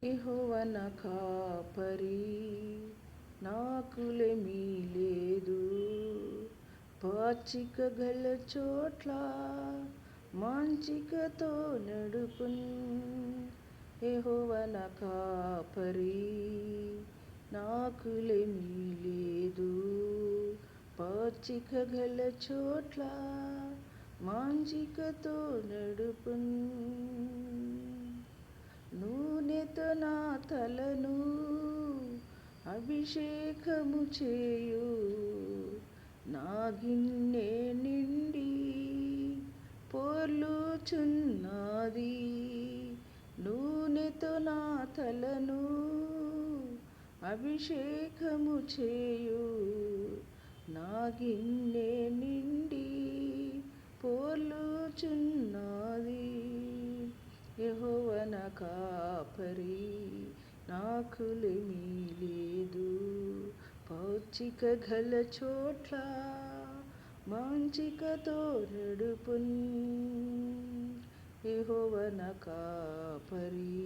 యెహోవా నా కాపరి, నాకులేమీ లేదు. పాచిక గల చోట్ల మంచికతో నడుపున్. యెహోవా నా కాపరి, నాకులేమీ లేదు. పాచిక గల చోట్ల మంచికతో నడుపున్. నూనెతో నా తలను అభిషేకము చేయు. నా గిన్నె నిండి పొర్లుచున్నది. నూనెతో నా తలను అభిషేకము చేయు. నా గిన్నె నిండి పొర్లుచున్నది. యెహోవా నా కాపరి, నాకులేమీ లేదు. పాచిక గల చోట్ల మంచికతో నడుపున్. యెహోవా నా కాపరి.